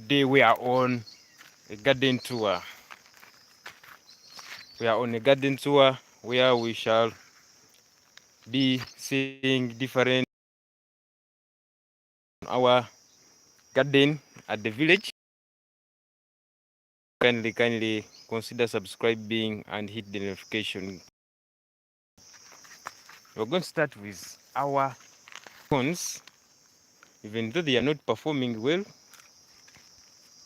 Today we are on a garden tour. We are on a garden tour where we shall be seeing different our garden at the village. Kindly consider subscribing and hit the notification. We're going to start with our corns. Even though they are not performing well,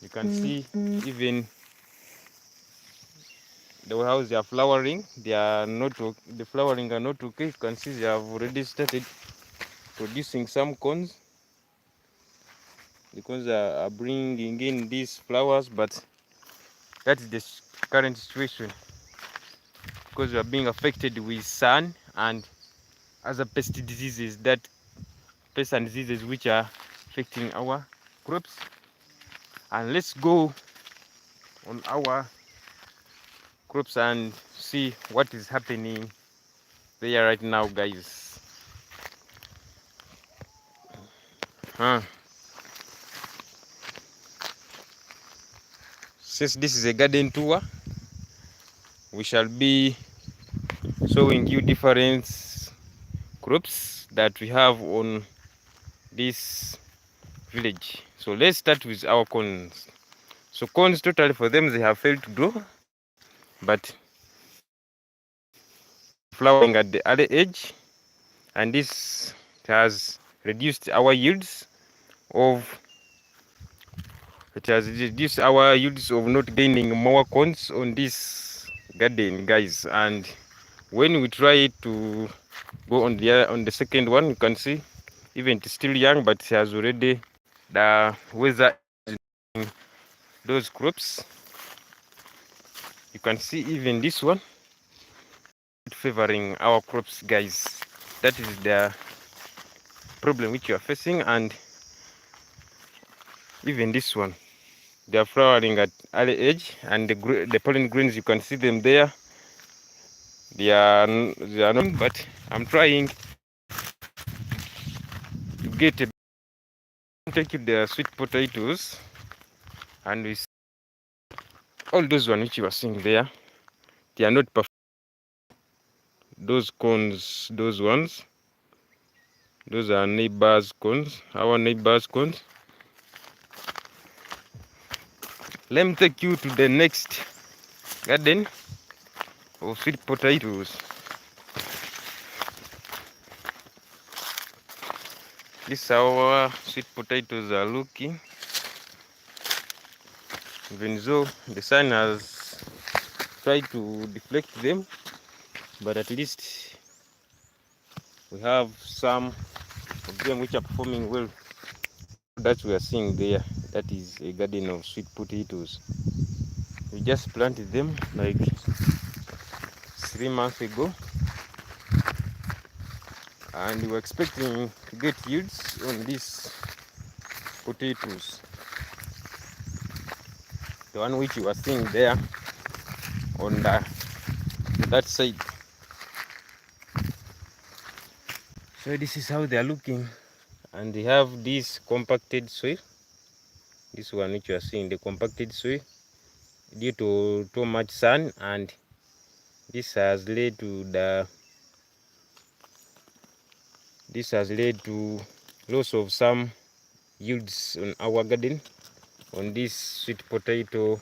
you can see even the house they are flowering. They are not the flowering are not okay. You can see they have already started producing some cones. The cones are bringing in these flowers, but that is the current situation because we are being affected with sun and other pest diseases which are affecting our crops. And let's go on our crops and see what is happening there right now, guys. Since this is a garden tour, we shall be showing you different crops that we have on this village. So let's start with our corns. So corns, totally for them, they have failed to grow, but flowering at the early age, and this has reduced our yields of not gaining more corns on this garden, guys. And when we try to go on the second one, you can see even it's still young, but it has already the weather in those crops. You can see even this one favoring our crops, guys. That is the problem which you are facing. And even this one, they are flowering at early age, and the pollen grains, you can see them there. They are not, but I'm trying to get a take the sweet potatoes, and we see all those ones which you are seeing there. They are not perfect. Those cones, those ones, those are neighbors' cones, our neighbors' cones. Let me take you to the next garden of sweet potatoes. This is how our sweet potatoes are looking. Even though the sun has tried to deflect them, but at least we have some of them which are performing well. That we are seeing there, that is a garden of sweet potatoes. We just planted them like 3 months ago, and we're expecting to get yields on these potatoes. The one which you are seeing there on that side. So this is how they are looking, and they have this compacted soil. This one which you are seeing, the compacted soil, due to too much sun, and this has led to loss of some yields on our garden, on this sweet potato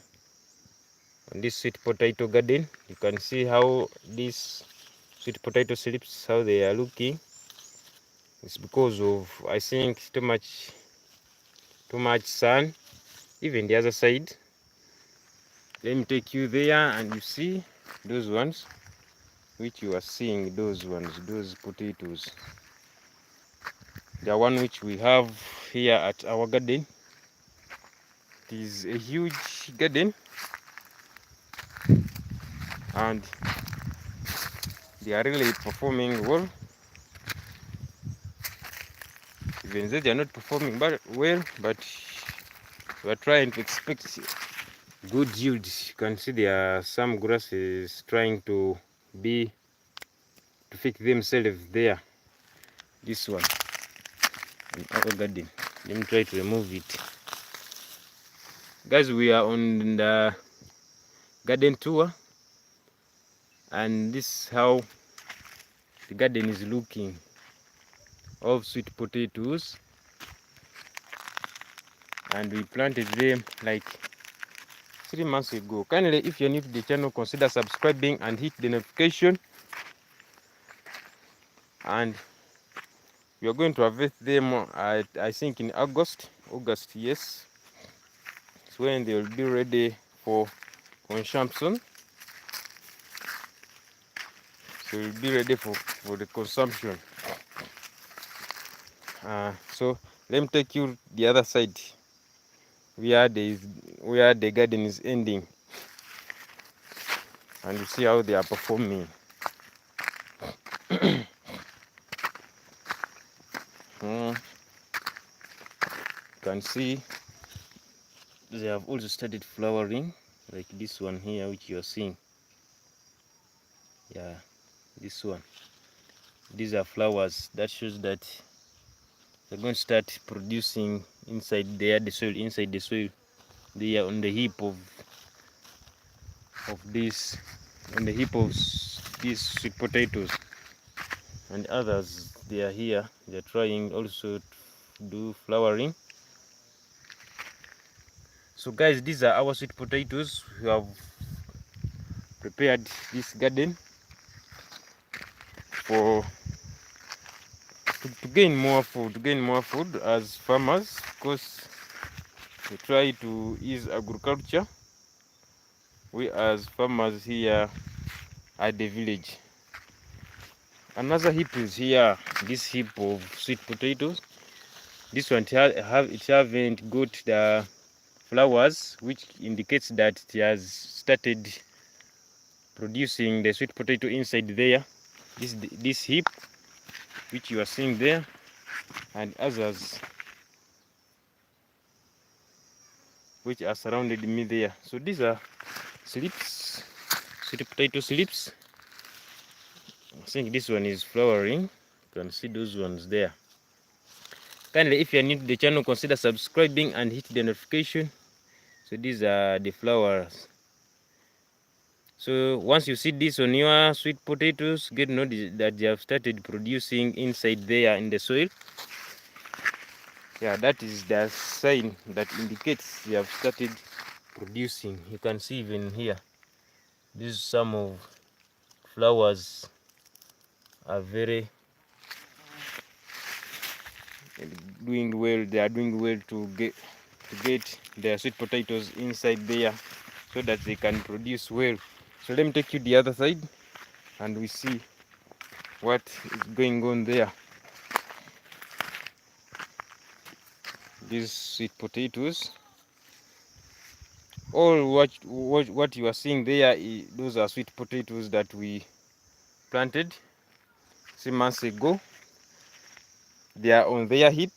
garden. You can see how these sweet potato slips, how they are looking. It's because of, I think, too much sun. Even the other side, let me take you there and you see those ones which you are seeing, those potatoes, the one which we have here at our garden. It is a huge garden, and they are really performing well. Even though they are not performing well, but we are trying to expect good yields. You can see there are some grasses trying to fix themselves there. This one in our garden. Let me try to remove it. Guys, we are on the garden tour, and this is how the garden is looking of sweet potatoes, and we planted them like 3 months ago. Kindly, if you're new to the channel, consider subscribing and hit the notification. And we are going to harvest them I think in August, yes, it's when they will be ready for consumption. So it will be ready for the consumption. So let me take you the other side where the garden is ending, and you see how they are performing. You can see they have also started flowering, like this one here which you are seeing. Yeah, this one, these are flowers. That shows that they're going to start producing inside there, the soil, inside the soil. They are on the heap of this, on the heap of these sweet potatoes. And others, they are here, they are trying also to do flowering. So guys, these are our sweet potatoes. We have prepared this garden for to gain more food as farmers, because we try to use agriculture. We as farmers here at the village. Another heap is here, this heap of sweet potatoes. This one it haven't got the flowers, which indicates that it has started producing the sweet potato inside there. This heap which you are seeing there, and others which are surrounded me there. So these are slips, sweet potato slips. I think this one is flowering. You can see those ones there. Kindly, if you are new to the channel, consider subscribing and hit the notification. So these are the flowers. So once you see this on your sweet potatoes, get notice that they have started producing inside there in the soil. Yeah, that is the sign that indicates they have started producing. You can see even here, these some of flowers are very doing well. They are doing well to get their sweet potatoes inside there, so that they can produce well. So let me take you the other side, and we see what is going on there. These sweet potatoes, all what you are seeing there, those are sweet potatoes that we planted 3 months ago. They are on their heap,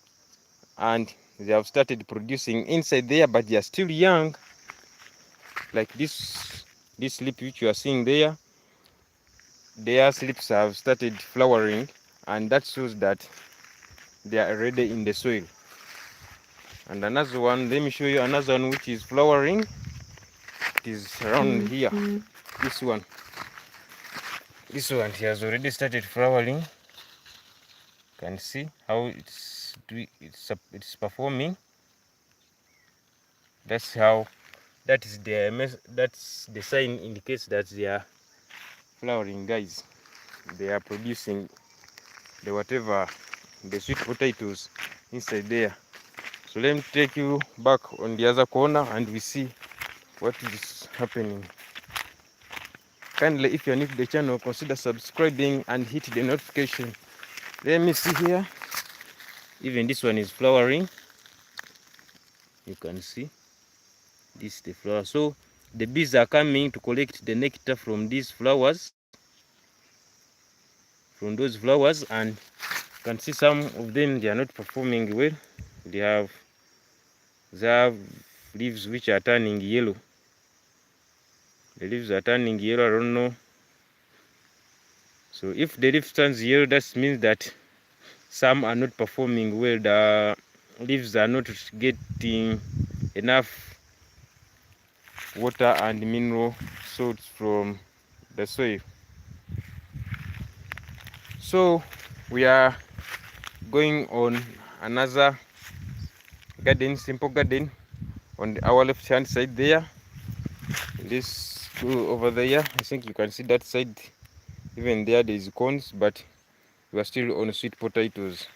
and they have started producing inside there, but they are still young. Like this slip which you are seeing there, their slips have started flowering, and that shows that they are already in the soil. And another one, let me show you another one which is flowering. It is around here. This one it has already started flowering. You can see how it's performing. That's the sign indicates that they are flowering, guys. They are producing the sweet potatoes inside there. So let me take you back on the other corner, and we see what is happening. Kindly, if you're new to the channel, consider subscribing and hit the notification. Let me see here. Even this one is flowering. You can see this is the flower. So the bees are coming to collect the nectar from these flowers, from those flowers, and you can see some of them, they are not performing well. They have leaves which are turning yellow. The leaves are turning yellow, I don't know. So if the leaf turns yellow, that means that some are not performing well. The leaves are not getting enough water and mineral salts from the soil. So we are going on another garden, simple garden, on our left hand side there. This go over there, I think you can see that side. Even there is corns, but we are still on sweet potatoes.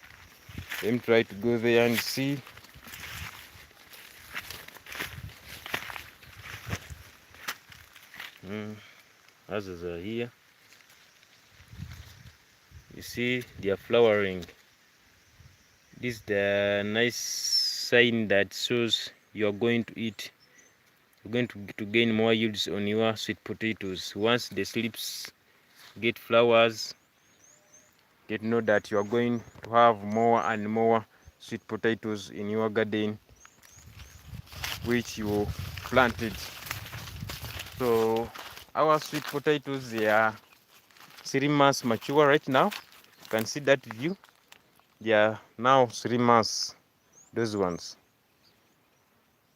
Let me try to go there and see. Houses are here. You see they are flowering. This is the nice sign that shows you are going to eat. You're going to gain more yields on your sweet potatoes. Once the slips get flowers, get know that you are going to have more and more sweet potatoes in your garden which you planted. So our sweet potatoes, they are 3 months mature right now. You can see that view. They are now 3 months. Those ones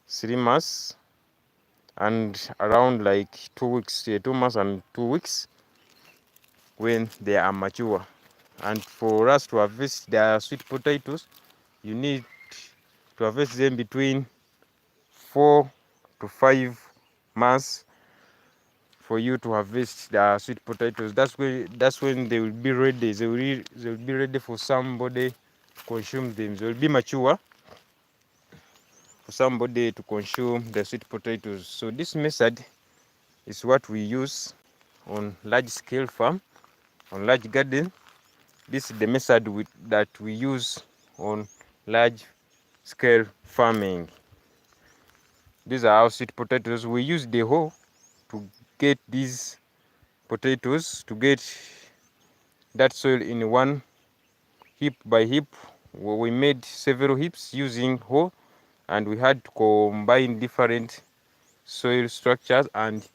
3 months and around like 2 weeks, 2 months and 2 weeks when they are mature. And for us to harvest the sweet potatoes, you need to harvest them between 4 to 5 months for you to harvest the sweet potatoes. That's when they will be ready. They will be ready for somebody to consume them. They will be mature for somebody to consume the sweet potatoes. So this method is what we use on large scale farm, on large garden. This is the method that we use on large scale farming. These are our sweet potatoes. We use the hoe to get these potatoes, to get that soil in one heap by heap. We made several heaps using hoe, and we had to combine different soil structures, and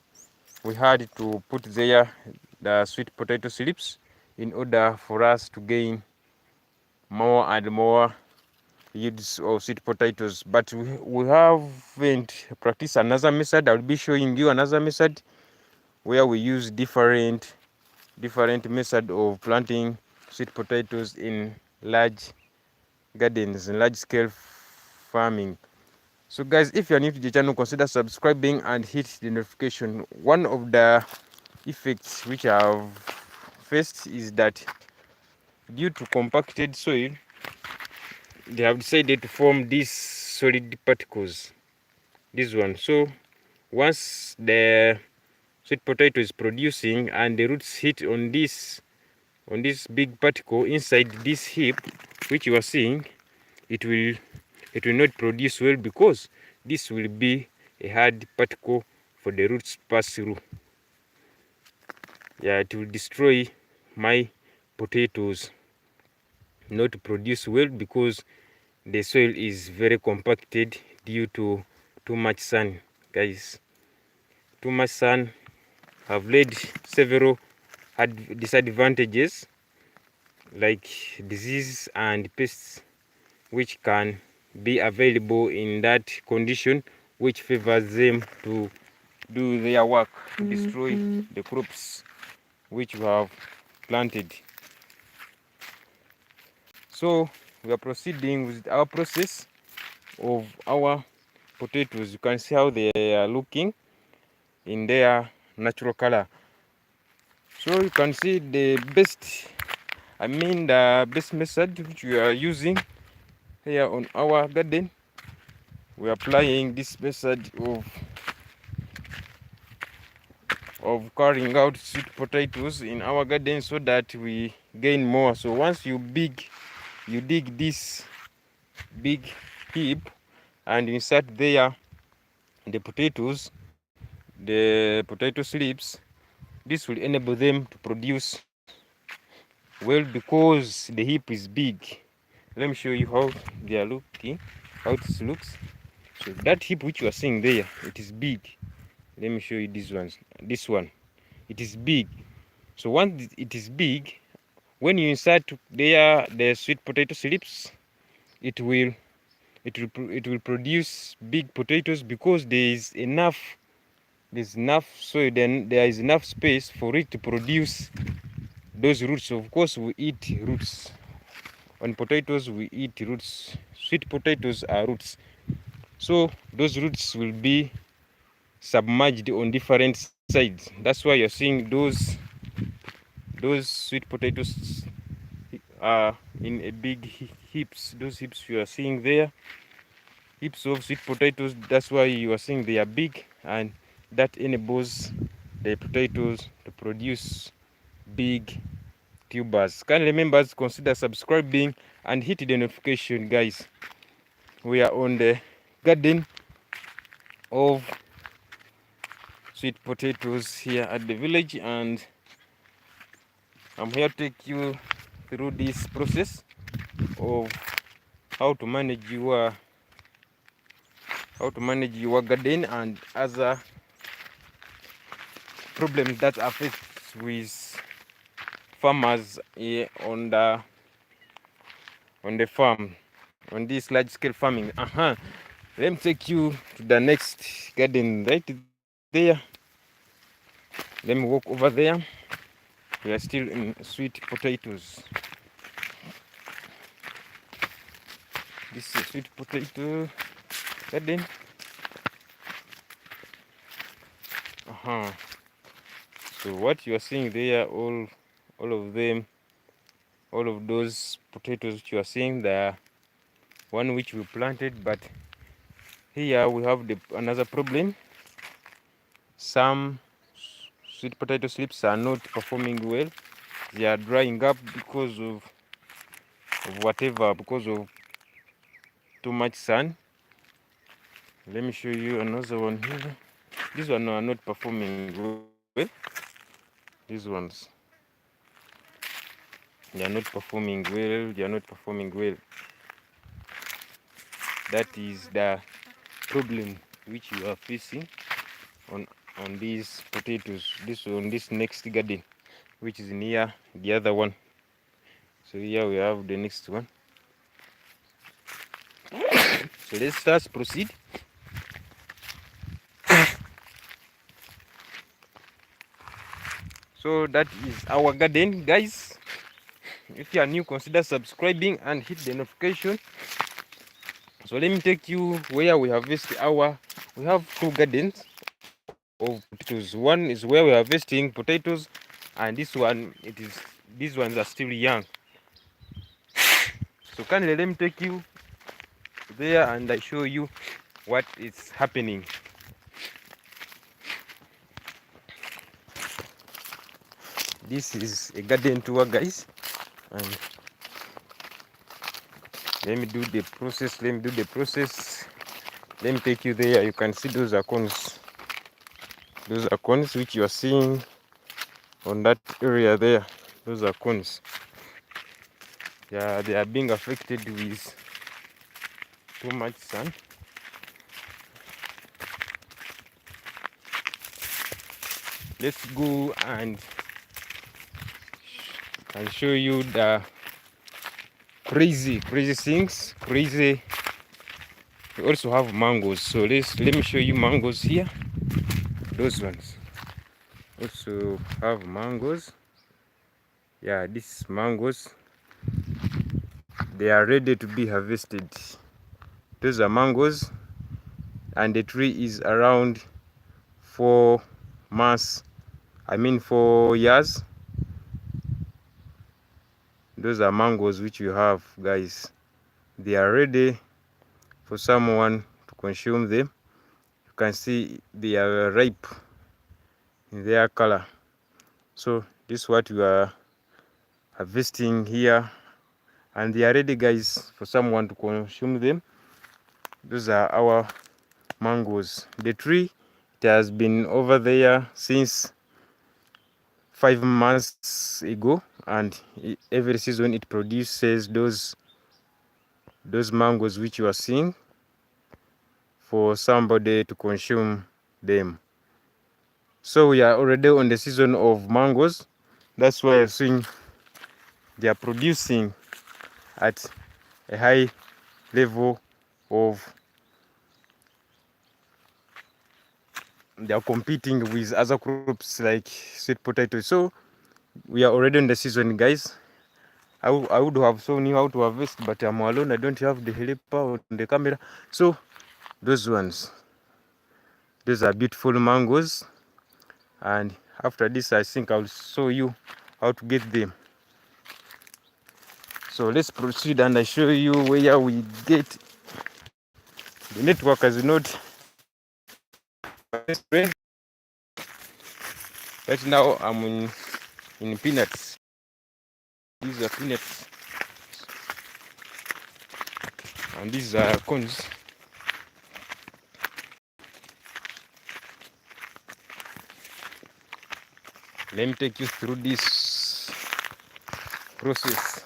we had to put there the sweet potato slips in order for us to gain more and more yields of sweet potatoes. But we haven't practiced another method. I'll be showing you another method where we use different method of planting sweet potatoes in large gardens, in large scale farming. So guys, if you are new to the channel, consider subscribing and hit the notification. One of the effects which I have faced is that due to compacted soil, they have decided to form these solid particles, this one. So once the sweet potato is producing and the roots hit on this big particle inside this heap which you are seeing, it will not produce well, because this will be a hard particle for the roots pass through. Yeah, it will destroy my potatoes, not produce well, because the soil is very compacted due to too much sun. Guys, too much sun have led several disadvantages like disease and pests which can be available in that condition, which favors them to do their work, to destroy the crops which we have planted. So we are proceeding with our process of our potatoes. You can see how they are looking in their natural color. So you can see the best method which we are using here on our garden. We are applying this method of carrying out sweet potatoes in our garden so that we gain more. So once you dig this big heap and insert there the potatoes, the potato slips, this will enable them to produce well, because the heap is big. Let me show you how they are looking, how it looks. So that heap which you are seeing there, it is big. Let me show you this one. It is big. So once it is big, when you insert there the sweet potato slips, it will produce big potatoes, because there is enough there's enough soil, then there is enough space for it to produce those roots. Of course, we eat roots. On potatoes, we eat roots. Sweet potatoes are roots. So those roots will be submerged on different sides. That's why you're seeing those sweet potatoes are in a big heaps. Those heaps you are seeing there, heaps of sweet potatoes. That's why you are seeing they are big, and that enables the potatoes to produce big tubers. Kindly members, consider subscribing and hit the notification, guys. We are on the garden of sweet potatoes here at the village, and I'm here to take you through this process of how to manage your garden and other problems that affect with farmers here on the farm, on this large scale farming. Let me take you to the next garden right there. Let me walk over there. We are still in sweet potatoes. This is sweet potato garden. So what you are seeing there, all of them, all of those potatoes which you are seeing, the one which we planted, but here we have another problem. Some sweet potato slips are not performing well. They are drying up because of whatever, because of too much sun. Let me show you another one here. These ones are not performing well. These ones, they are not performing well. They are not performing well. That is the problem which you are facing on these potatoes. On this next garden, which is near the other one. So here we have the next one. So let's proceed. So that is our garden, guys. If you are new, consider subscribing and hit the notification. So let me take you where we harvest we have two gardens of potatoes. One is where we are harvesting potatoes, and this one, these ones are still young. So kindly let me take you there and I show you what is happening. This is a garden tour, guys, and let me do the process. Let me take you there. You can see those are cones. Those are cones which you are seeing on that area there. Those are cones. Yeah, they are being affected with too much sun. Let's go and show you the crazy things. We also have mangoes. So let me show you mangoes here. Those ones also have mangoes. Yeah, these mangoes, they are ready to be harvested. Those are mangoes, and the tree is around 4 months, 4 years. Those are mangoes which you have, guys. They are ready for someone to consume them. You can see they are ripe in their color. So this is what we are harvesting here, and they are ready, guys, for someone to consume them. Those are our mangoes. The tree, it has been over there since 5 months ago, and every season it produces those mangoes which you are seeing for somebody to consume them. So we are already on the season of mangoes. That's why you're seeing they are producing at a high level of they are competing with other crops like sweet potatoes. So we are already in the season, guys. I would have shown you how to harvest, but I'm alone. I don't have the helper on the camera. So those ones, those are beautiful mangoes. And after this, I think I'll show you how to get them. So let's proceed and I show you where we get. The network is not right now. I'm in peanuts. These are peanuts and these are corns. Let me take you through this process.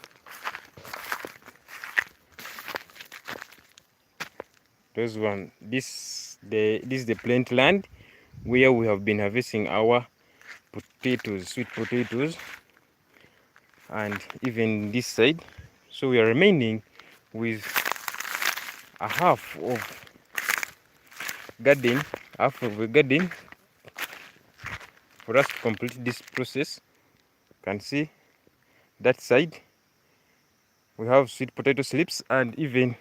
Those one, this is the plant land where we have been harvesting our potatoes, sweet potatoes, and even this side. So we are remaining with a half of garden, half of a garden for us to complete this process. You can see that side we have sweet potato slips, and even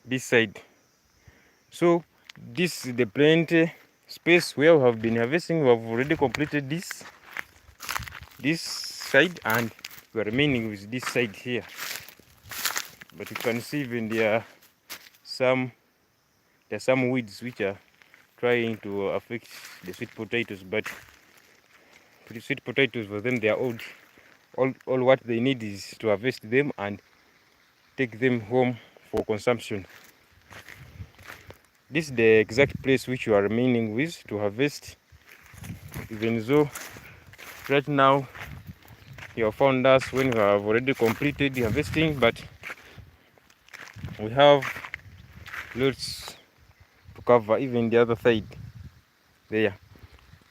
this side. So this is the plant space where we have been harvesting. We have already completed this side, and we are remaining with this side here. But you can see even there are some weeds which are trying to affect the sweet potatoes, but the sweet potatoes for them, they are old. All what they need is to harvest them and take them home for consumption. This is the exact place which you are remaining with to harvest. Even though right now you have found us when we have already completed the harvesting, but we have lots to cover. Even the other side there,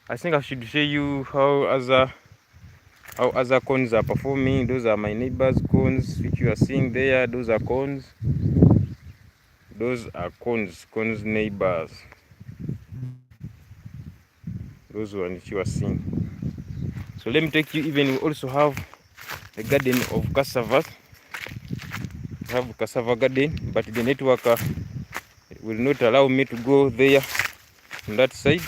I think I should show you how other corns are performing. Those are my neighbors' corns which you are seeing there. Those are corns. Those are corns neighbors. Those ones you are seeing. So let me take you. Even we also have a garden of cassava. We have cassava garden, but the network will not allow me to go there on that side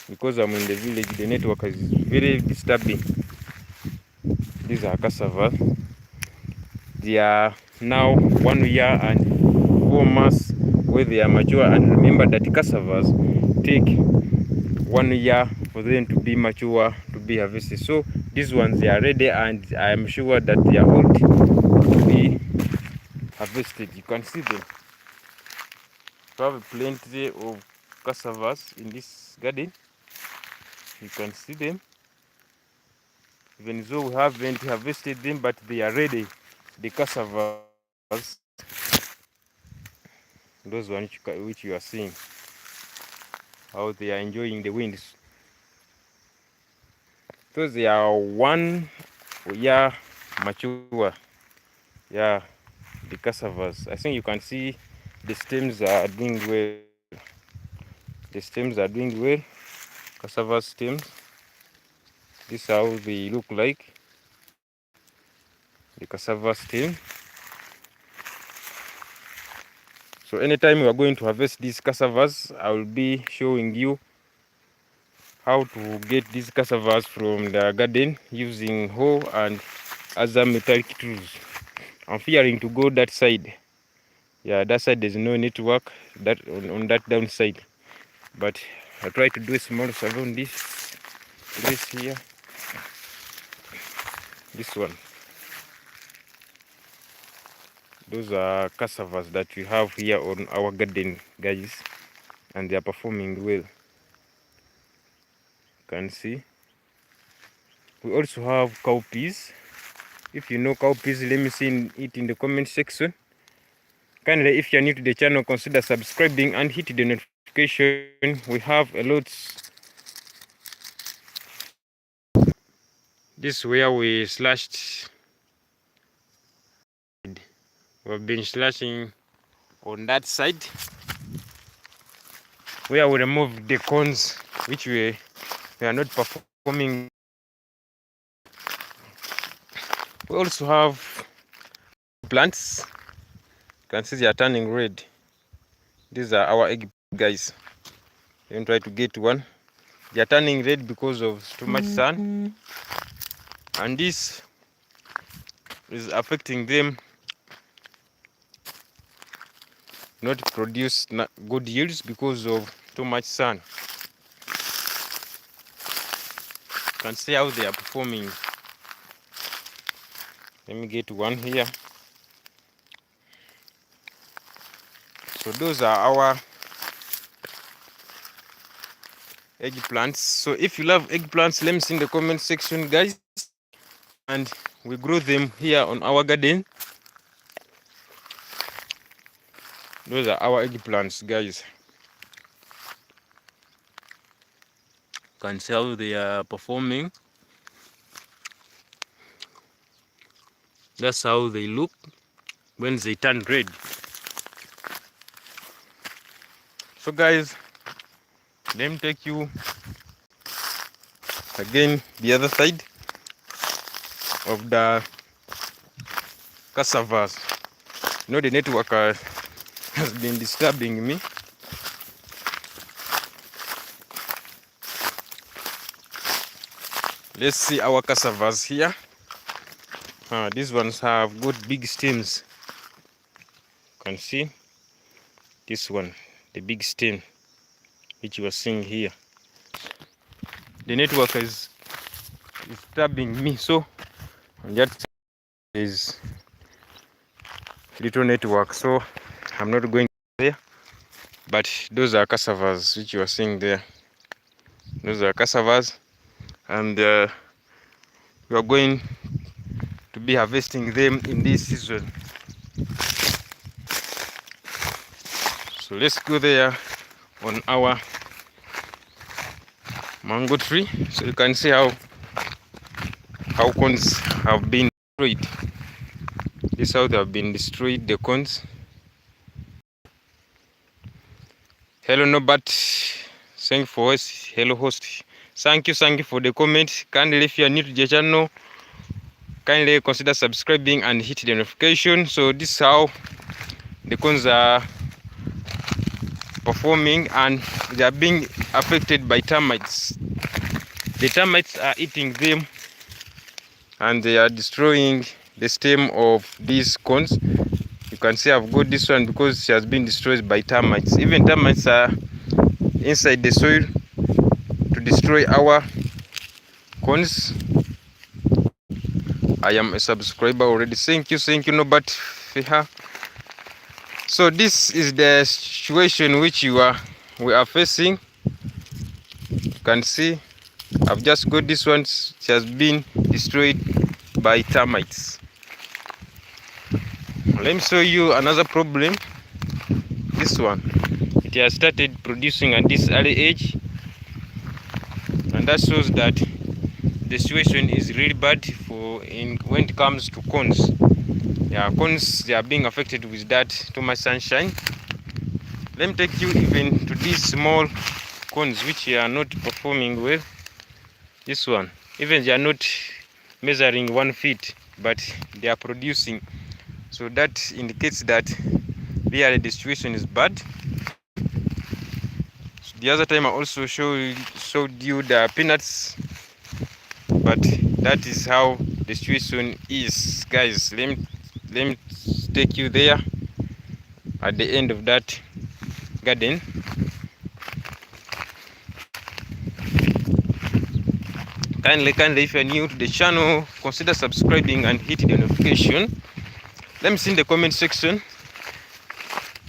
because I'm in the village. The network is very disturbing. These are cassava. They are now 1 year and 4 months where they are mature, and remember that cassavas take 1 year for them to be mature to be harvested. So these ones, they are ready, and I am sure that they are old to be harvested. You can see them. We have plenty of cassavas in this garden. You can see them. Even though we haven't harvested them, but they are ready. The cassavas, those ones which you are seeing, how they are enjoying the winds. So they are 1 year mature. Yeah, the cassavas. I think you can see the stems are doing well. The stems are doing well. Cassava stems. This is how they look like. The cassava stem. So anytime we are going to harvest these cassavas, I will be showing you how to get these cassavas from the garden using hoe and other metallic tools. I'm fearing to go that side. Yeah, that side there's no network that on that downside. But I try to do a small survey on this place here. This one. Those are cassavas that we have here on our garden, guys, and they are performing well. You can see. We also have cowpeas. If you know cowpeas, let me see it in the comment section. Kindly, if you are new to the channel, consider subscribing and hit the notification. We have a lot. This is where we slashed. We've been slashing on that side. where we remove the cones which we are not performing. We also have plants. You can see they are turning red. These are our egg, guys. Let me try to get one. They are turning red because of too much sun, and this is affecting them not produce good yields because of too much sun. You can see how they are performing. Let me get one here. So those are our eggplants. So if you love eggplants, let me see in the comment section, guys, and we grow them here on our garden. Those are our eggplants, guys. You can see how they are performing. That's how they look when they turn red. So guys, let me take you again the other side of the cassavas. You know, the network has been disturbing me. Let's see our cassavas here. These ones have good big stems. You can see this one, the big stem which you are seeing here. The network is disturbing me, so that is little network, so I'm not going there. But those are cassavas which you are seeing there. Those are cassavas, and we are going to be harvesting them in this season. So let's go there on our mango tree, so you can see how cones have been destroyed. This is how they have been destroyed, the cones. Hello Norbert, thank you for us. Hello host, thank you for the comment. Kindly, if you are new to the channel, kindly consider subscribing and hit the notification. So this is how the cones are performing, and they are being affected by termites. The termites are eating them, and they are destroying the stem of these cones. You can see I've got this one because she has been destroyed by termites. Even termites are inside the soil to destroy our cones. I am a subscriber already. Thank you Norbert Fiha. So this is the situation which we are facing. You can see I've just got this one. She has been destroyed by termites. Let me show you another problem. This one, it has started producing at this early age, and that shows that the situation is really bad when it comes to cones. Yeah, cones, they are being affected with that too much sunshine. Let me take you even to these small cones which are not performing well. This one, even they are not measuring 1 feet, but they are producing. So that indicates that really the situation is bad. The other time I also showed you the peanuts, but that is how the situation is, guys. Let me take you there at the end of that garden. Kindly, if you are new to the channel, consider subscribing and hit the notification. Let me see in the comment section.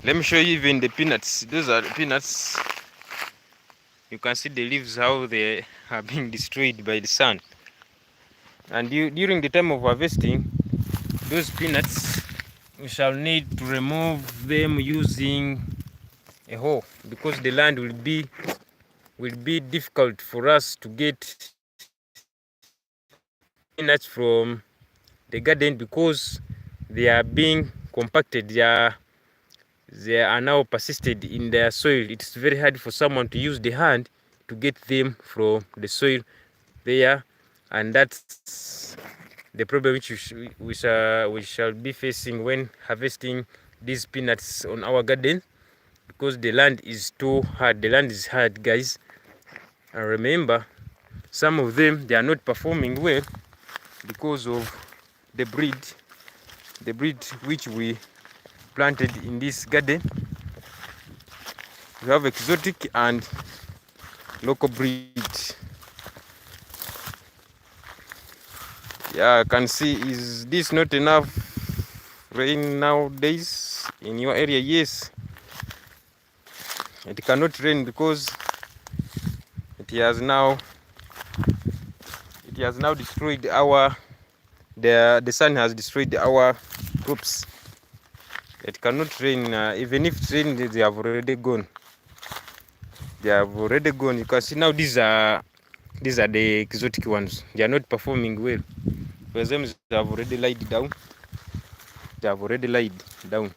Let me show you even the peanuts. Those are the peanuts. You can see the leaves, how they are being destroyed by the sun. And during the time of harvesting, those peanuts, we shall need to remove them using a hoe, because the land will be difficult for us to get peanuts from the garden, because they are being compacted. They they are now persisted in their soil. It's very hard for someone to use the hand to get them from the soil there, and that's the problem which we shall be facing when harvesting these peanuts on our garden, because the land is too hard. The land is hard, guys. And remember, some of them, they are not performing well because of the breed which we planted in this garden. We have exotic and local breed. Yeah, I can see, is this not enough rain nowadays in your area? Yes, it cannot rain because it has now destroyed our, the sun has destroyed our crops. It cannot rain. Even if it rains, they have already gone. They have already gone. You can see now these are the exotic ones. They are not performing well. For them, they have already laid down. They have already laid down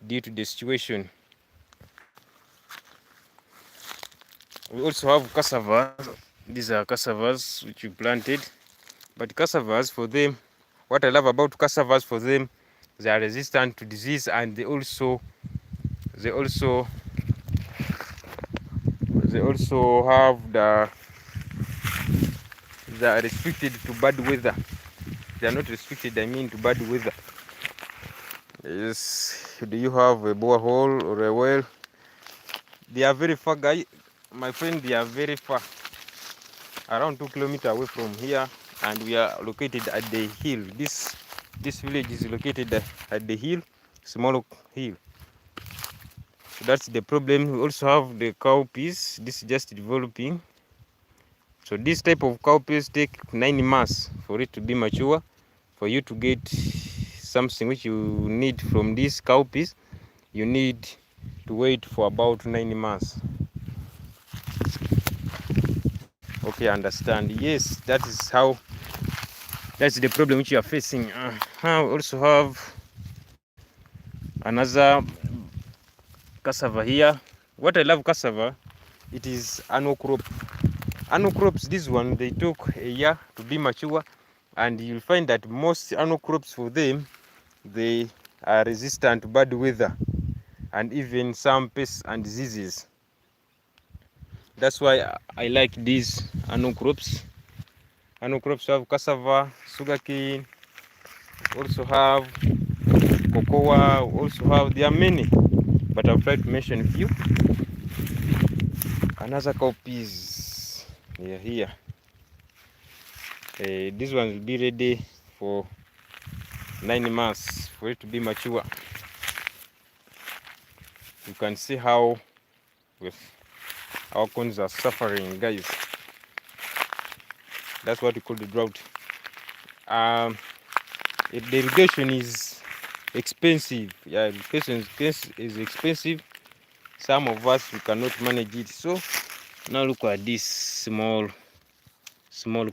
due to the situation. We also have cassava. These are cassavas which we planted. But cassavas, for them, what I love about cassavas, for them, they are resistant to disease, and they also have they are restricted to bad weather. They are not restricted, I mean, to bad weather. Yes. Do you have a borehole or a well? They are very far, guys. My friend, they are very far. Around 2 kilometers away from here, and we are located at the hill. This village is located at the hill, small hill. So that's the problem. We also have the cowpeas. This is just developing. So this type of cowpeas take 9 months for it to be mature. For you to get something which you need from these cowpeas, you need to wait for about 9 months. Okay, I understand. Yes, that's the problem which you are facing. We also have another cassava here. What I love cassava, it is annual crop. Annual crops, this one, they took a year to be mature, and you'll find that most annual crops, for them, they are resistant to bad weather and even some pests and diseases. That's why I like these annual crops. Annual crops have cassava, sugarcane, also have cocoa, also have, there are many, but I'll try to mention a few. Another cowpeas, they are here. This one will be ready for 9 months for it to be mature. You can see how our corns are suffering, guys. That's what we call the drought. The irrigation is expensive. Yeah, irrigation is expensive. Some of us, we cannot manage it. So now look at this small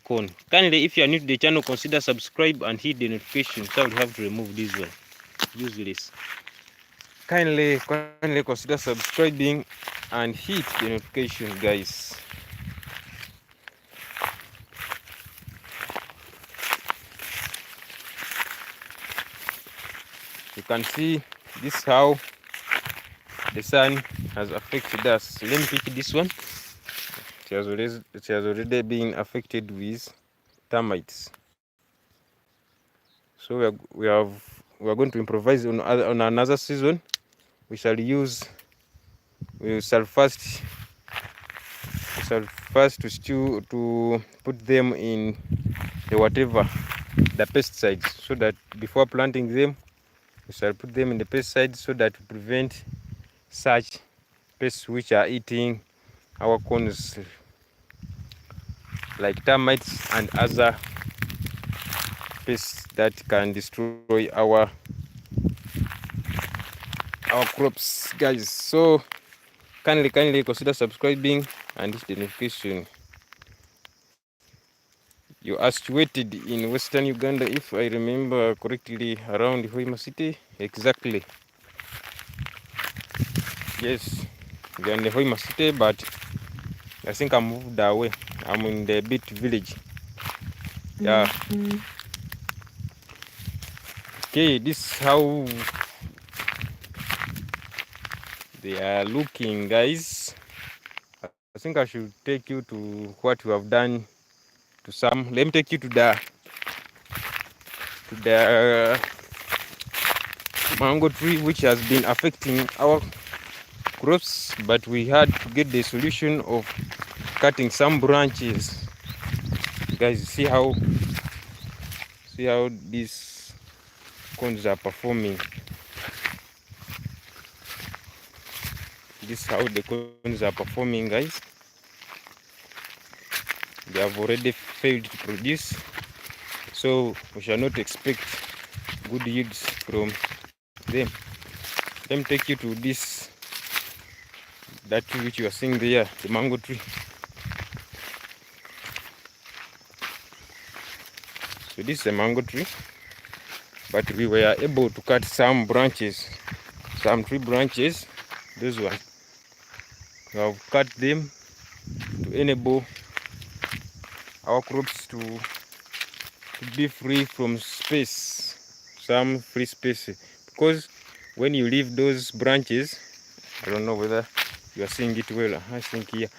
corn. Kindly, if you are new to the channel, consider subscribe and hit the notification. So I will have to remove this one. Useless. Kindly consider subscribing and hit the notification, guys. You can see this how the sun has affected us. Let me pick this one. It has already been affected with termites. So we are going to improvise on another season. We shall first to put them in the pesticides, so that before planting them, we shall put them in the pesticides, so that we prevent such pests which are eating our corns, like termites and other pests that can destroy our crops, guys. So kindly consider subscribing and hit the notification. You are situated in Western Uganda, if I remember correctly, around Hoima City. Exactly. Yes, we are in the Hoima city, but I think I moved away. I'm in the bit village. Yeah. Okay, this is how they are looking, guys. I think I should take you to what we have done to some. Let me take you to the mango tree, which has been affecting our crops, but we had to get the solution of cutting some branches. Guys, see how these cones are performing. This is how the cones are performing, guys. They have already failed to produce, so we shall not expect good yields from them. Let me take you to that tree which you are seeing there, the mango tree. So this is a mango tree, but we were able to cut some branches, some tree branches. Those ones, we have cut them to enable our crops to be free from space, some free space, because when you leave those branches, I don't know whether you are seeing it well, I think here.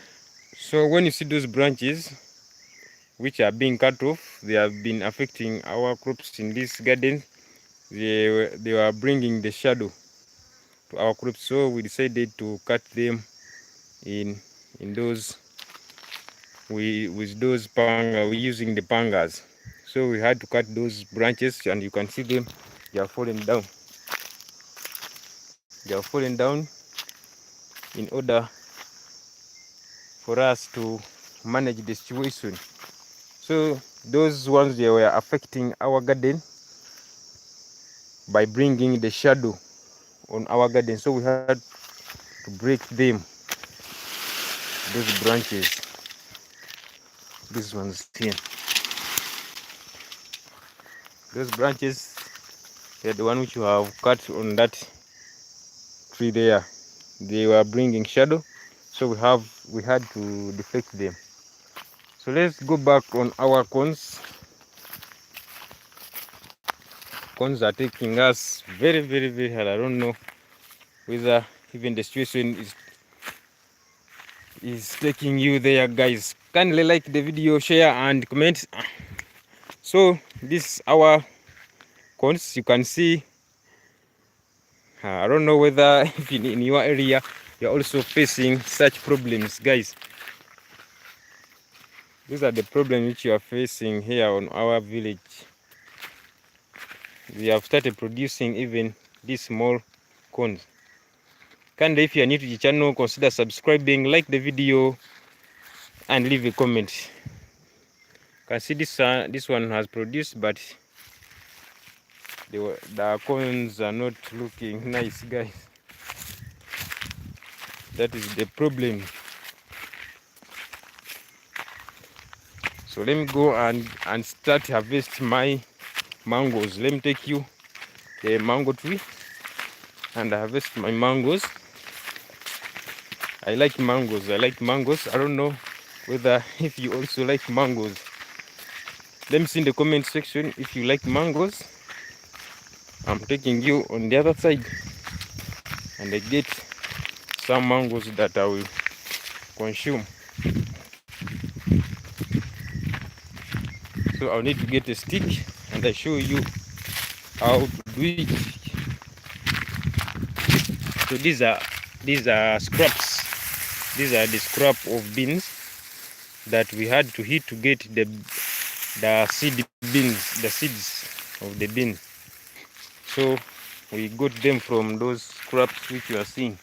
So when you see those branches which are being cut off, they have been affecting our crops in this garden. They were bringing the shadow to our crops, so we decided to cut them in those with those panga, we using the pangas. So we had to cut those branches, and you can see them, they are falling down. They are falling down in order for us to manage the situation. So those ones, they were affecting our garden by bringing the shadow on our garden, so we had to break them, those branches, these ones here. Those branches, they're the one which you have cut on that tree there. They were bringing shadow, so we had to deflect them. So let's go back on our cones. Cones are taking us very, very, very hard. I don't know whether even the situation is taking you there, guys. Kindly like the video, share and comment. So this is our cones. You can see, I don't know whether if in your area you're also facing such problems, guys. These are the problems which you are facing here on our village. We have started producing even these small cones. Kindly, if you are new to the channel, consider subscribing, like the video and leave a comment. You can see this one has produced, but the cones are not looking nice, guys. That is the problem. So let me go and start harvest my mangoes. Let me take you the mango tree and harvest my mangoes. I like mangoes. I don't know whether if you also like mangoes. Let me see in the comment section if you like mangoes. I'm taking you on the other side, and I get some mangoes that I will consume. So I'll need to get a stick, and I show you how to do it. So these are scraps. These are the scrap of beans that we had to heat to get the seed beans, the seeds of the bean. So we got them from those scraps which you are seeing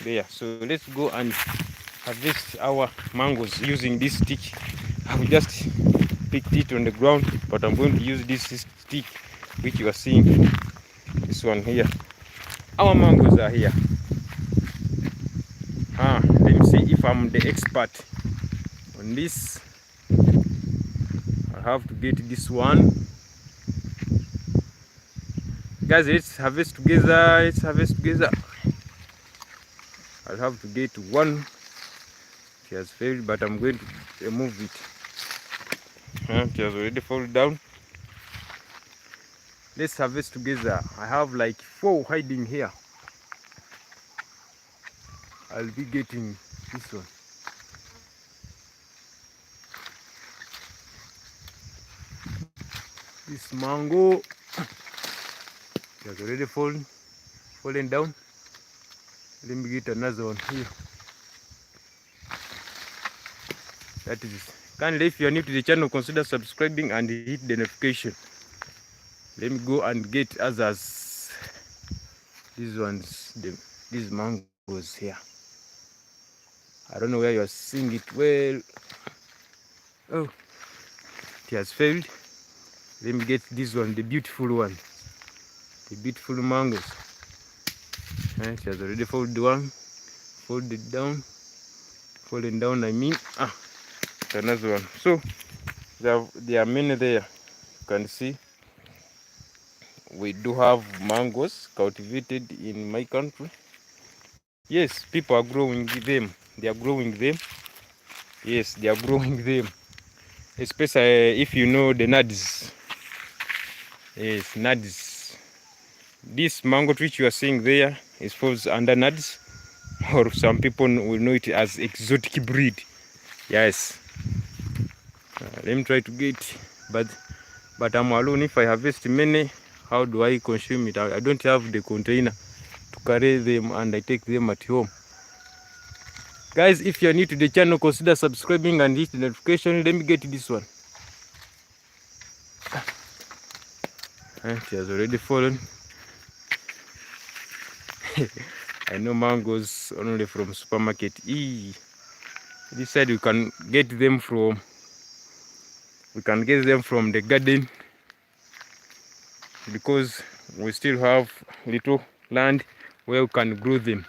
there. So let's go and harvest our mangoes using this stick. I've just picked it on the ground, but I'm going to use this stick which you are seeing, this one here. Our mangoes are here. Let me see if I'm the expert on this. I have to get this one. Guys, let's harvest together. I'll have to get one. It has failed, but I'm going to remove it. It has already fallen down. Let's harvest together. I have like 4 hiding here. I'll be getting this one. This mango, it has already fallen down. Let me get another one here. That is it. Kindly, if you are new to the channel, consider subscribing and hit the notification. Let me go and get others. These ones, these mangoes here. I don't know where you are seeing it well. Oh, it has failed. Let me get this one, the beautiful one. The beautiful mangoes. It has already fallen down, I mean. Another one. So there are many there. You can see we do have mangoes cultivated in my country. Yes, people are growing them. They are growing them. Yes, they are growing them. Especially if you know the nuts. Yes, nuts. This mango tree you are seeing there is falls under nuts, or some people will know it as exotic breed. Yes. Let me try to get, but I'm alone. If I harvest many, how do I consume it? I don't have the container to carry them, and I take them at home. Guys, if you are new to the channel, consider subscribing and hit the notification. Let me get this one. It has already fallen. I know mangoes only from supermarket. This side we can get them from the garden, because we still have little land where we can grow them.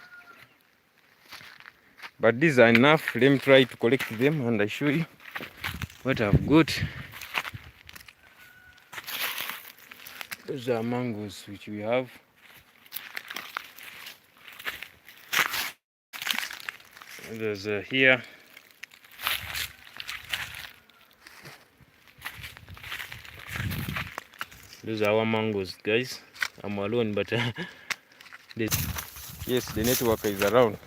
But these are enough. Let me try to collect them and I show you what I've got. Those are mangoes which we have. There's here. Those are our mangoes, guys. I'm alone, but yes, the network is around.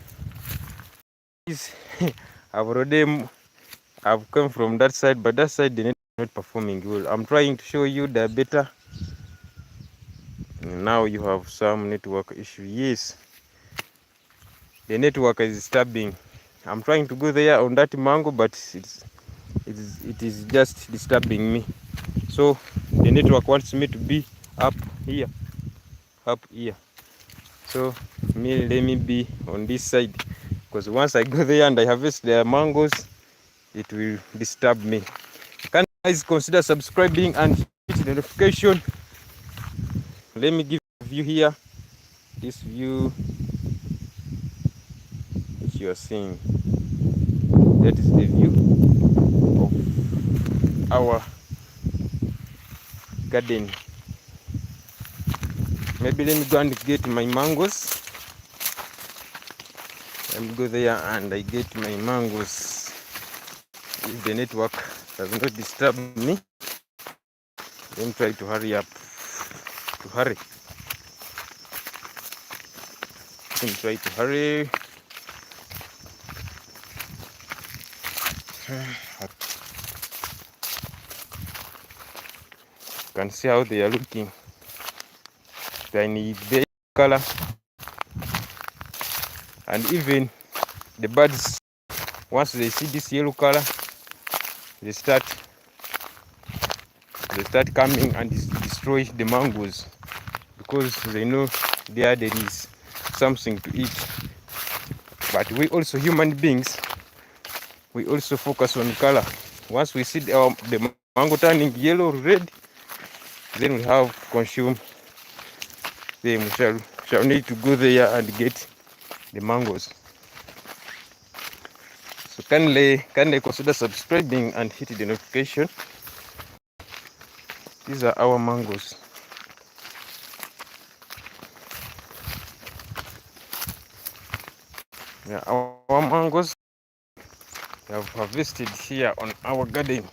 I've come from that side, but that side the network is not performing well. I'm trying to show you the better. Now you have some network issue. Yes, the network is disturbing. I'm trying to go there on that mango, but it is just disturbing me. So the network wants me to be up here. So let me be on this side, because once I go there and I harvest the mangoes, it will disturb me. Can you guys consider subscribing and hit the notification? Let me give you a view here. This view which you are seeing, that is the view of our garden. Maybe let me go and get my mangoes. Let me go there and I get my mangoes. If the network does not disturb me, let me try to hurry up. Let me try to hurry. You can see how they are looking. They need the color, and even the birds, once they see this yellow color, they start coming and destroy the mangoes, because they know there is something to eat. But we also, human beings, we also focus on color. Once we see the mango turning yellow or red, then we have to consume them. We shall need to go there and get the mangoes. So kindly consider subscribing and hit the notification. These are our mangoes. Yeah, our mangoes we have harvested here on our garden.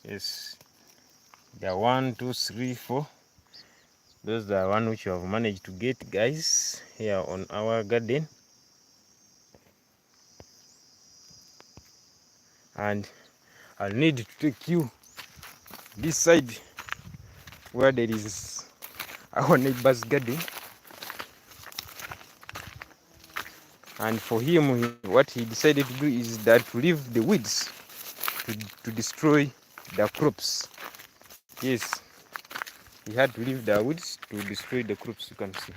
Yes, there are 1, 2, 3, 4. Those are one which we have managed to get, guys, here on our garden. And I'll need to take you this side where there is our neighbor's garden. And for him, what he decided to do is that to leave the weeds to destroy the crops. Yes, he had to leave the weeds to destroy the crops. You can see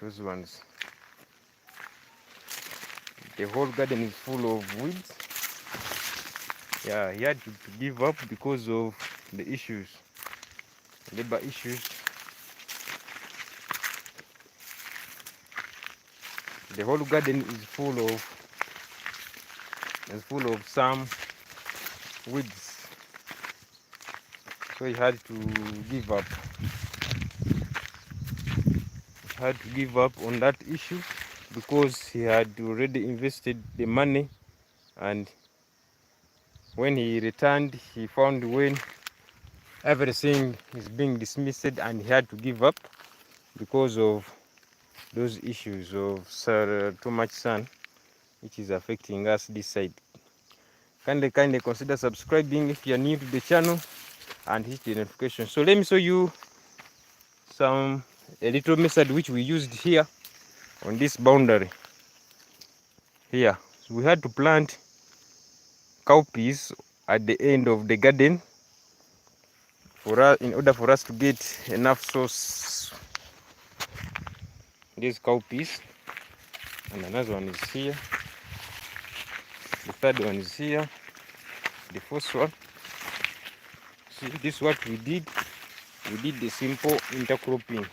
those ones. The whole garden is full of weeds. Yeah, he had to give up because of the issues, labor issues. The whole garden is full of some weeds, so he had to give up. He had to give up on that issue because he had already invested the money, and when he returned, he found when everything is being dismissed, and he had to give up because of those issues of too much sun, which is affecting us this side. Kindly consider subscribing if you are new to the channel and hit the notification. So let me show you a little method which we used here on this boundary here. So we had to plant cowpeas at the end of the garden in order for us to get enough source. These cowpeas, and another one is here, the third one is here, the fourth one. See, this is what we did the simple intercropping.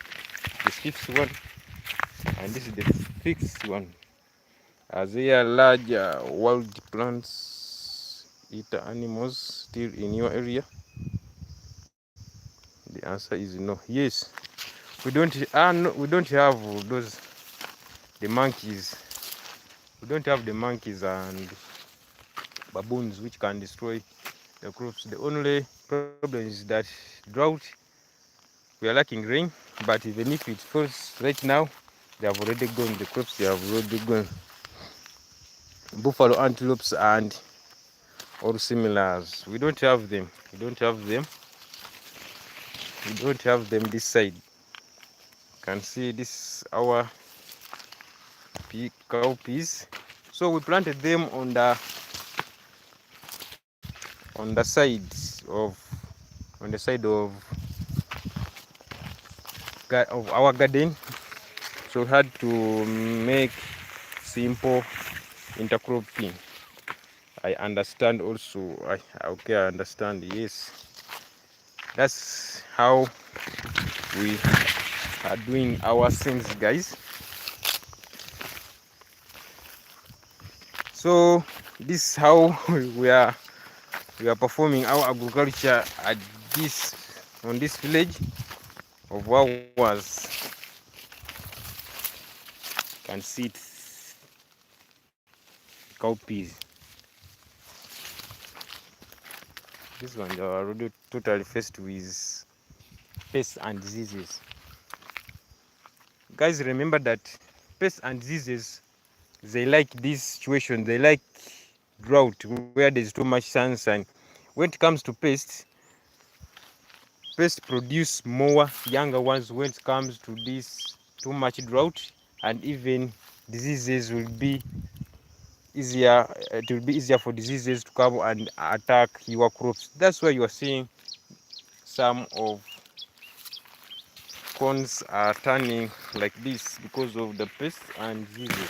The fifth one, and this is the sixth one. As they are large wild plants, eater animals still in your area? The answer is no. Yes, we don't have those, the monkeys. We don't have the monkeys and baboons which can destroy the crops. The only problem is that drought. We are lacking rain, but even if it falls right now, they have already gone. The crops, they have already gone. Buffalo antelopes and or similars, we don't have them. We don't have them this side. You can see this our cowpeas. So we planted them on the side of our garden. So we had to make simple intercropping. I understand also. Okay, I understand. Yes, that's how we are doing our things, guys. So this is how we are performing our agriculture on this village of ours. You can see it, cowpeas. This one, they are already totally faced with pests and diseases. Guys, remember that pests and diseases, they like this situation. They like drought where there's too much sunshine. When it comes to pests produce more younger ones. When it comes to this too much drought, and even diseases will be easier. It will be easier for diseases to come and attack your crops. That's why you are seeing some of corns are turning like this because of the pests and diseases.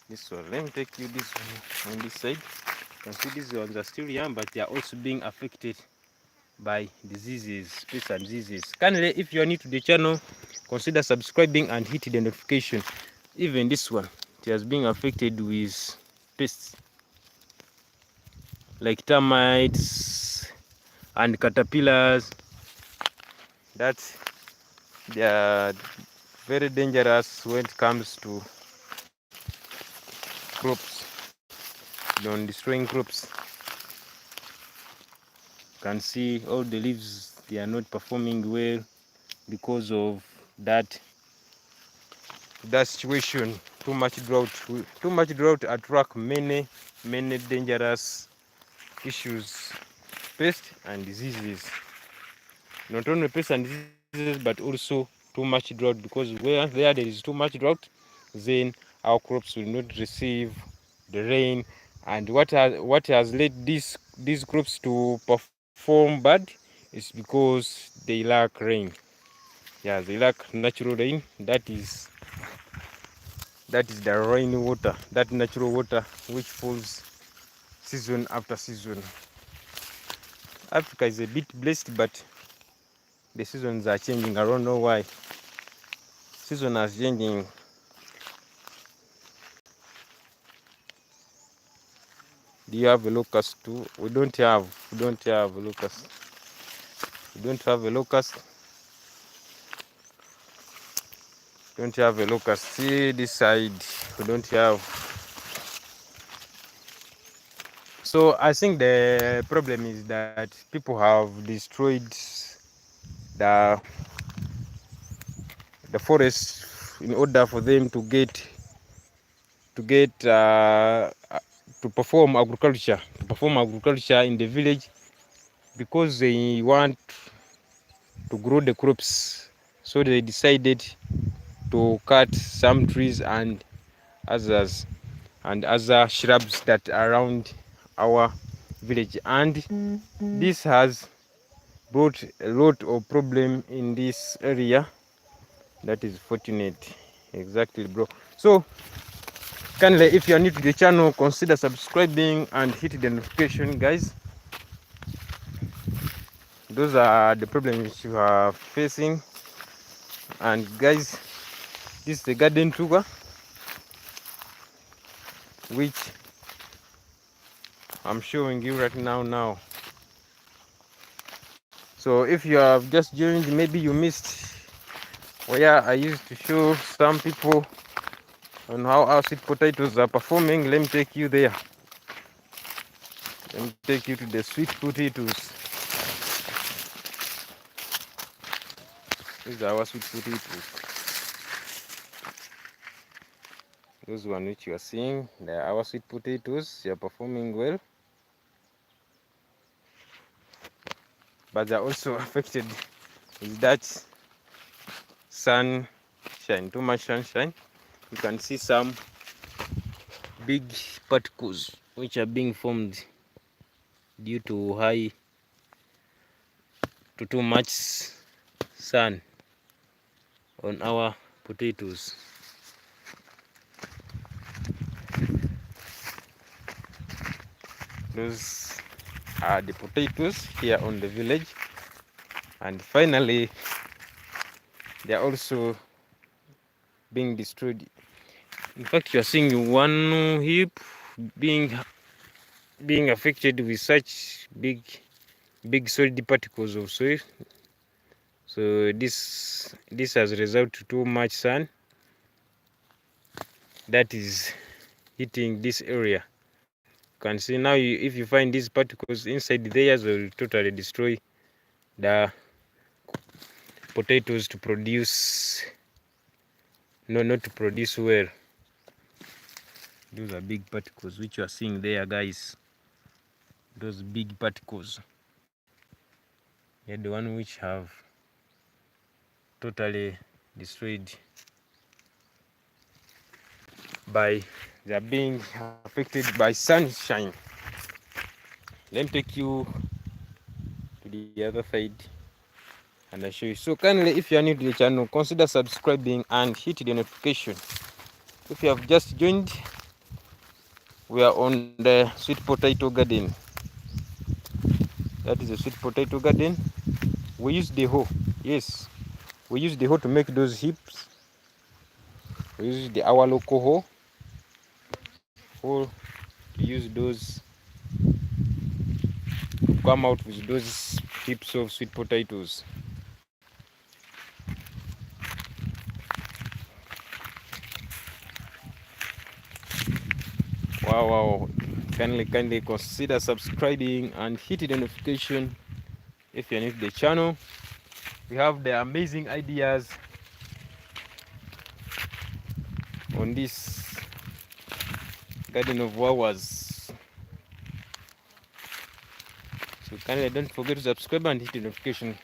This one, let me take you this one on this side. You can see these ones are still young, but they are also being affected by diseases, pests and diseases. Kindly, if you are new to the channel, consider subscribing and hit the notification. Even this one, it has been affected with pests like termites and caterpillars. that they are very dangerous when it comes to crops, on destroying crops. You can see all the leaves, they are not performing well because of that situation. Too much drought attract many dangerous issues, pests and diseases. Not only pests and diseases, but also too much drought, because where there is too much drought, then our crops will not receive the rain. And what has led these crops to perform bad is because they lack rain. Yeah, they lack natural rain. That is the rainy water, that natural water which falls season after season. Africa is a bit blessed, but the seasons are changing. I don't know why. Season is changing. Do you have a locust too? We don't have a locust. We don't have a locust. Don't have a locust. See this side, we don't have. So I think the problem is that people have destroyed the forest in order for them to perform agriculture in the village, because they want to grow the crops. So they decided to cut some trees and other shrubs that are around our village, and this has brought a lot of problem in this area. That is fortunate. Exactly, bro. So kindly, if you are new to the channel, consider subscribing and hit the notification, guys. Those are the problems you are facing. And guys, this is the garden tour which I'm showing you right now. So if you have just joined, maybe you missed where I used to show some people on how our sweet potatoes are performing. Let me take you there. Let me take you to the sweet potatoes. These are our sweet potatoes. Those one which you are seeing, they are our sweet potatoes. They are performing well, but they are also affected with that sunshine, too much sunshine. You can see some big particles which are being formed due to too much sun on our potatoes. Those are the potatoes here on the village, and finally they are also being destroyed. In fact, you are seeing one heap being affected with such big solid particles of soil. So this has resulted to too much sun that is hitting this area. You can see now, if you find these particles inside there, they will totally destroy the potatoes to produce not to produce well. Those are big particles which you are seeing there, guys. Those big particles, they're the one which have totally destroyed they are being affected by sunshine. Let me take you to the other side and I show you. So kindly, if you are new to the channel, consider subscribing and hit the notification. If you have just joined, we are on the sweet potato garden. That is a sweet potato garden. We use the hoe. Yes, we use the hoe to make those heaps. We use our local hoe to use those to come out with those heaps of sweet potatoes. Wow. Kindly consider subscribing and hit the notification if you're new to the channel. We have the amazing ideas on this garden of ours. So kindly don't forget to subscribe and hit the notification.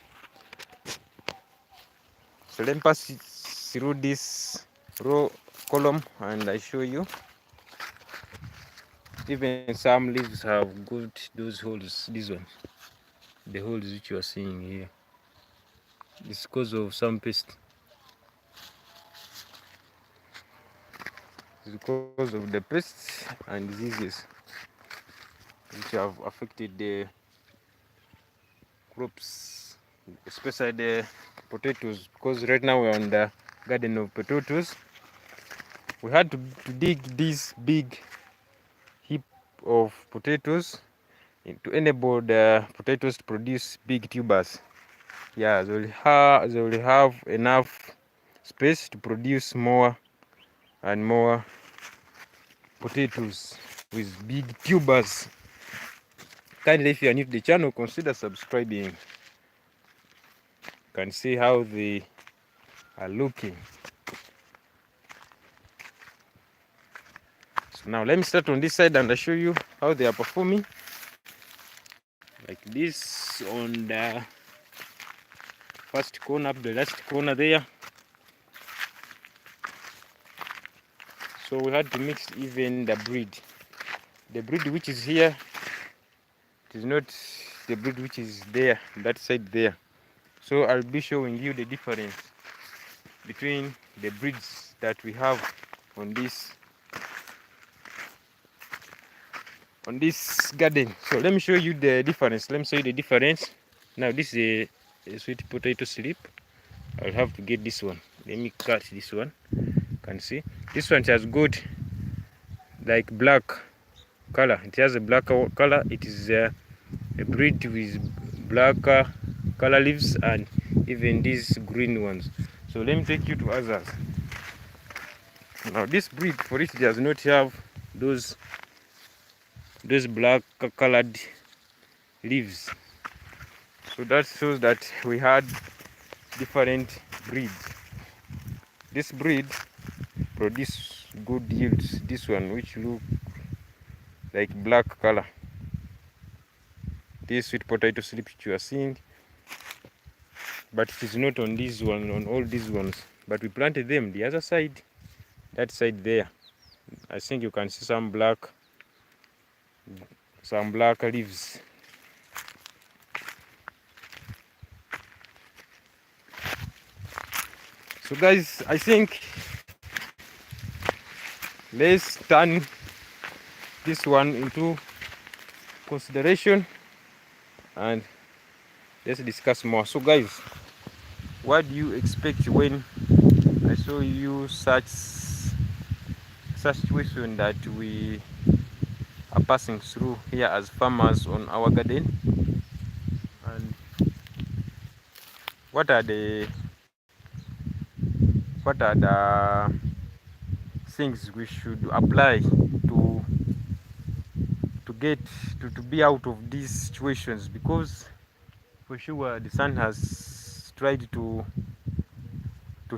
So let me pass it through this row column and I show you. Even some leaves have got those holes, these ones, the holes which you are seeing here. It's because of some pest. It's because of the pests and diseases which have affected the crops, especially the potatoes, because right now we're on the garden of potatoes. We had to dig this big heap of potatoes to enable the potatoes to produce big tubers. Yeah, they will have enough space to produce more and more potatoes with big tubers. Kindly, if you are new to the channel, consider subscribing. You can see how they are looking. So now let me start on this side and I'll show you how they are performing. Like this on the first corner, up the last corner there. So we had to mix even the breed. The breed which is here, it is not the breed which is there, that side there. So I'll be showing you the difference between the breeds that we have on this garden. So let me show you the difference. Let me show you the difference. Now this is a sweet potato slip. I'll have to get this one. Let me cut this one. You can see this one has got like black color. It has a black color. It is a breed with black color leaves and even these green ones. So let me take you to others. Now this breed, for it does not have those black colored leaves. So that shows that we had different breeds. This breed produce good yields. This one which look like black color. This sweet potato slip which you are seeing, but it is not on this one, on all these ones. But we planted them the other side, that side there. I think you can see some black leaves. So guys, I think let's turn this one into consideration and let's discuss more. So guys, what do you expect when I show you such situation that we are passing through here as farmers on our garden? And what are the things we should apply to get to be out of these situations? Because for sure the sun has tried to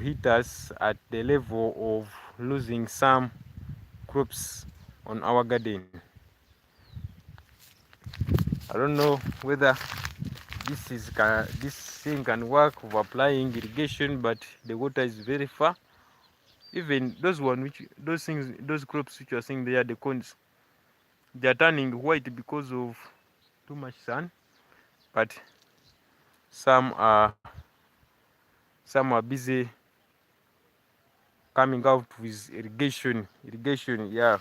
hit us at the level of losing some crops on our garden. I don't know whether this thing can work of applying irrigation, but the water is very far. Even those crops which you are seeing there, the cones, they are turning white because of too much sun, but some are busy coming out with irrigation, yeah,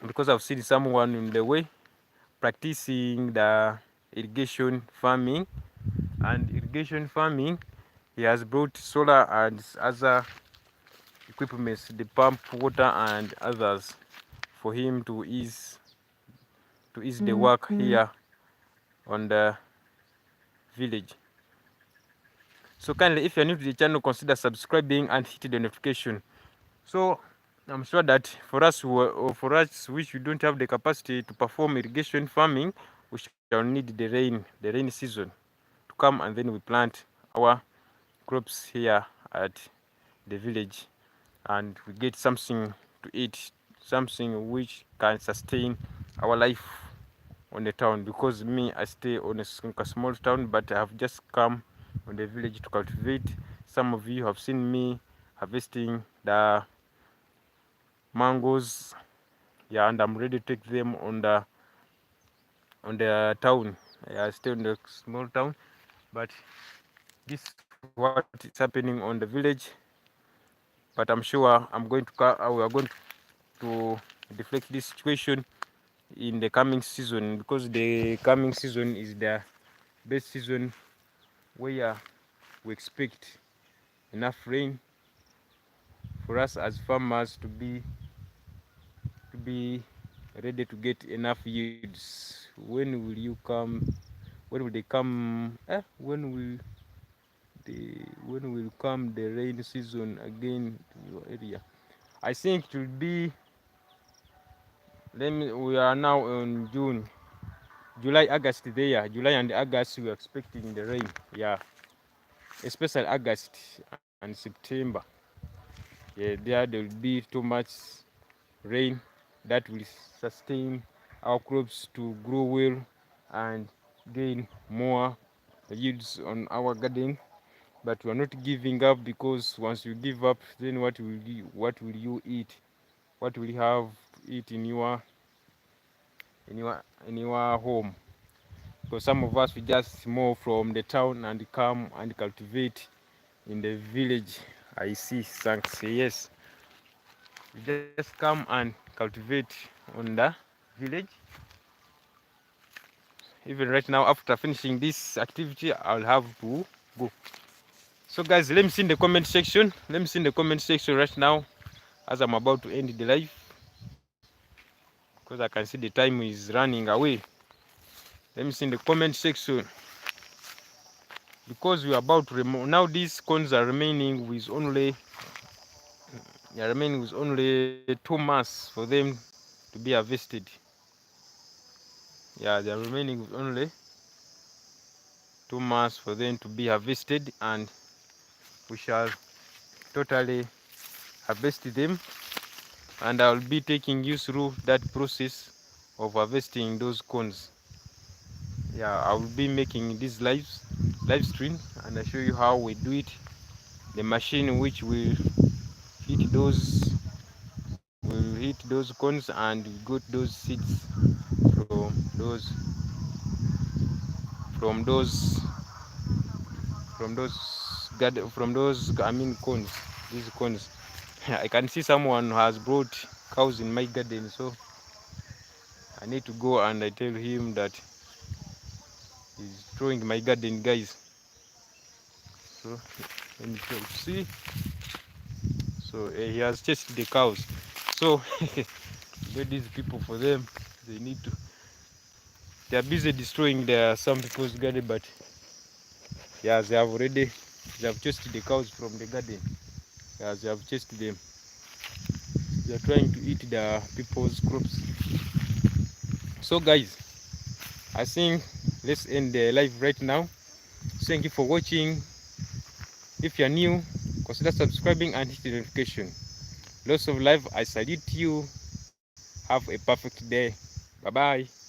because I've seen someone in the way practicing the irrigation farming. And irrigation farming, he has brought solar and other equipments, the pump water and others, for him to ease the work here on the village. So kindly, if you're new to the channel, consider subscribing and hit the notification. So I'm sure that for us which we don't have the capacity to perform irrigation farming, we shall need the rainy season to come, and then we plant our crops here at the village, and we get something to eat, something which can sustain our life on the town. Because me, I stay on a small town, but I have just come on the village to cultivate. Some of you have seen me harvesting the mangoes, yeah, and I'm ready to take them on the town. Yeah, I stay in the small town, but this is what is happening on the village. But I'm sure we are going to deflect this situation in the coming season, because the coming season is the best season where we expect enough rain for us as farmers to be ready to get enough yields. When will you come? When will they come? When will come the rain season again to your area? I think it will be. We are now in June, July, August. There, July and August, we are expecting the rain. Yeah, especially August and September. Yeah, there will be too much rain that will sustain our crops to grow well and gain more yields on our garden. But we are not giving up, because once you give up, then what will you eat? What will you have to eat in your home? Because some of us, we just move from the town and come and cultivate in the village. I see, thanks. Yes, we just come and cultivate on the village. Even right now, after finishing this activity, I'll have to go. So guys, let me see in the comment section. Let me see in the comment section right now, as I'm about to end the live, because I can see the time is running away. Let me see in the comment section, because we are about to remove now. These cones are remaining with only 2 months for them to be harvested. Yeah, they are remaining with only 2 months for them to be harvested, and we shall totally harvest them, and I'll be taking you through that process of harvesting those cones. Yeah, I will be making this live stream, and I show you how we do it. The machine which will hit those cones, and we got those seeds from those from those cones. These cones. I can see someone has brought cows in my garden, so I need to go and I tell him that he's destroying my garden, guys. So let me see. So he has chased the cows. So get these people, for them, they need to. They are busy destroying some people's garden, but yeah, they have chased the cows from the garden. Yeah, they have chased them. They are trying to eat the people's crops. So guys, I think let's end the live right now. Thank you for watching. If you are new, consider subscribing and hit the notification. Lots of life. I salute you. Have a perfect day. Bye bye.